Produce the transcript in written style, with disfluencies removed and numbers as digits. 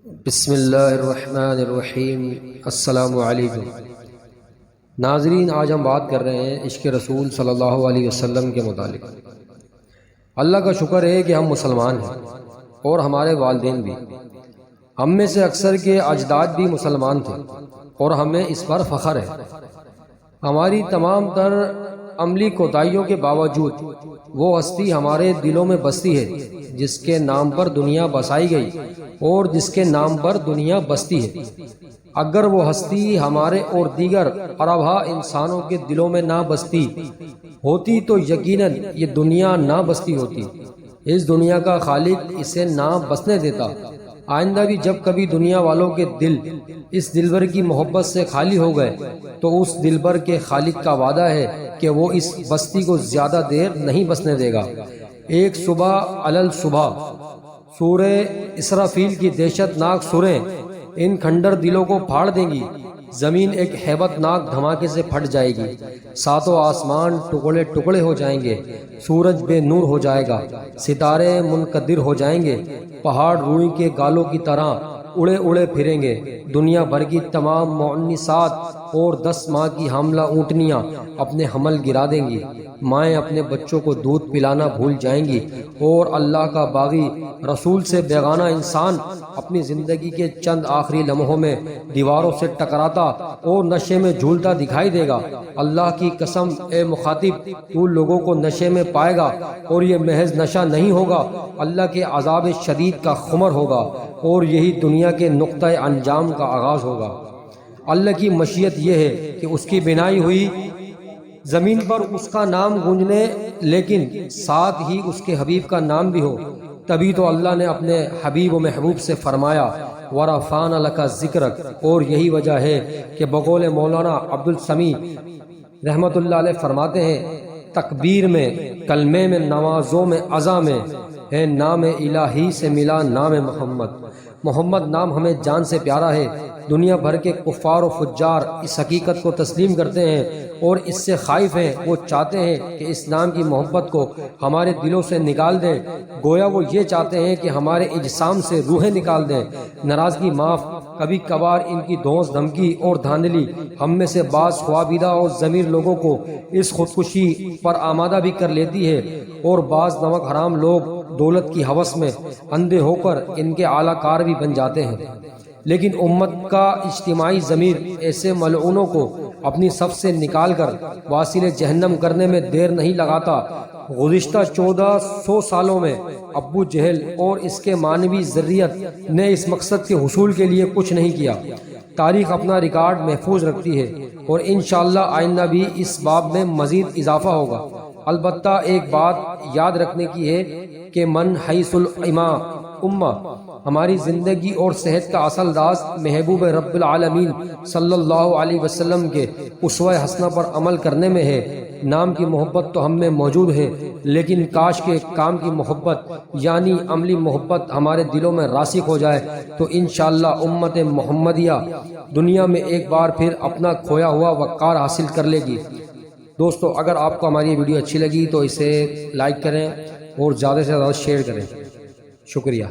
بسم اللہ الرحمن الرحیم۔ السلام علیکم ناظرین، آج ہم بات کر رہے ہیں عشق رسول صلی اللہ علیہ وسلم کے متعلق۔ اللہ کا شکر ہے کہ ہم مسلمان ہیں اور ہمارے والدین بھی۔ ہم میں سے اکثر کے اجداد بھی مسلمان تھے اور ہمیں اس پر فخر ہے۔ ہماری تمام تر عملی کوتاہیوں کے باوجود وہ ہستی ہمارے دلوں میں بستی ہے جس کے نام پر دنیا بسائی گئی اور جس کے نام پر دنیا بستی ہے۔ اگر وہ ہستی ہمارے اور دیگر اربھا انسانوں کے دلوں میں نہ بستی ہوتی تو یقیناً یہ دنیا نہ بستی ہوتی۔ اس دنیا کا خالق اسے نہ بسنے دیتا۔ آئندہ بھی جب کبھی دنیا والوں کے دل اس دلبر کی محبت سے خالی ہو گئے تو اس دلبر کے خالق کا وعدہ ہے کہ وہ اس بستی کو زیادہ دیر نہیں بسنے دے گا۔ ایک صبح علل صبح سورہ اسرافیل کی دہشت ناک سوریں ان کھنڈر دلوں کو پھاڑ دیں گی۔ زمین ایک ہیبت ناک دھماکے سے پھٹ جائے گی، ساتوں آسمان ٹکڑے ٹکڑے ہو جائیں گے، سورج بے نور ہو جائے گا، ستارے منقدر ہو جائیں گے، پہاڑ روئی کے گالوں کی طرح اڑے اڑے پھریں گے، دنیا بھر کی تمام مؤنثات اور 10 ماہ کی حاملہ اونٹنیاں اپنے حمل گرا دیں گی، مائیں اپنے بچوں کو دودھ پلانا بھول جائیں گی، اور اللہ کا باغی رسول سے بیگانہ انسان اپنی زندگی کے چند آخری لمحوں میں دیواروں سے ٹکراتا اور نشے میں جھولتا دکھائی دے گا۔ اللہ کی قسم اے مخاطب، تو لوگوں کو نشے میں پائے گا اور یہ محض نشہ نہیں ہوگا، اللہ کے عذاب شدید کا خمر ہوگا اور یہی دنیا کے نقطہ انجام کا آغاز ہوگا۔ اللہ کی مشیت یہ ہے کہ اس کی بنائی ہوئی زمین پر اس کا نام گونجنے، لیکن ساتھ ہی اس کے حبیب کا نام بھی ہو۔ تبھی تو اللہ نے اپنے حبیب و محبوب سے فرمایا وَرَفَعْنَا لَكَ ذِكْرَكَ، اور یہی وجہ ہے کہ بقول مولانا عبد السمیع رحمۃ اللہ علیہ فرماتے ہیں، تکبیر میں، کلمے میں، نمازوں میں، عزا میں ہے نام الہی سے ملا نام محمد۔ محمد نام ہمیں جان سے پیارا ہے۔ دنیا بھر کے کفار و فجار اس حقیقت کو تسلیم کرتے ہیں اور اس سے خائف ہیں۔ وہ چاہتے ہیں کہ اس نام کی محبت کو ہمارے دلوں سے نکال دیں، گویا وہ یہ چاہتے ہیں کہ ہمارے اجسام سے روحیں نکال دیں۔ ناراضگی معاف، کبھی کبھار ان کی دھونس دھمکی اور دھاندلی ہم میں سے بعض خوابیدہ اور ضمیر لوگوں کو اس خودکشی پر آمادہ بھی کر لیتی ہے، اور بعض نمک حرام لوگ دولت کی ہوس میں اندھے ہو کر ان کے اعلی کار بھی بن جاتے ہیں۔ لیکن امت کا اجتماعی ضمیر ایسے ملعونوں کو اپنی صف سے نکال کر واصل جہنم کرنے میں دیر نہیں لگاتا۔ گزشتہ 1400 سالوں میں ابو جہل اور اس کے مانوی ذریت نے اس مقصد کے حصول کے لیے کچھ نہیں کیا۔ تاریخ اپنا ریکارڈ محفوظ رکھتی ہے اور انشاءاللہ آئندہ بھی اس باب میں مزید اضافہ ہوگا۔ البتہ ایک بات یاد رکھنے کی ہے کہ من حیث الامہ، ہماری زندگی اور صحت کا اصل راز محبوب رب العالمین صلی اللہ علیہ وسلم کے اسوہ حسنہ پر عمل کرنے میں ہے۔ نام کی محبت تو ہم میں موجود ہے، لیکن کاش کے کام کی محبت یعنی عملی محبت ہمارے دلوں میں راسخ ہو جائے تو انشاءاللہ امت محمدیہ دنیا میں ایک بار پھر اپنا کھویا ہوا وقار حاصل کر لے گی۔ دوستو، اگر آپ کو ہماری ویڈیو اچھی لگی تو اسے لائک کریں اور زیادہ سے زیادہ شیئر کریں۔ شکریہ۔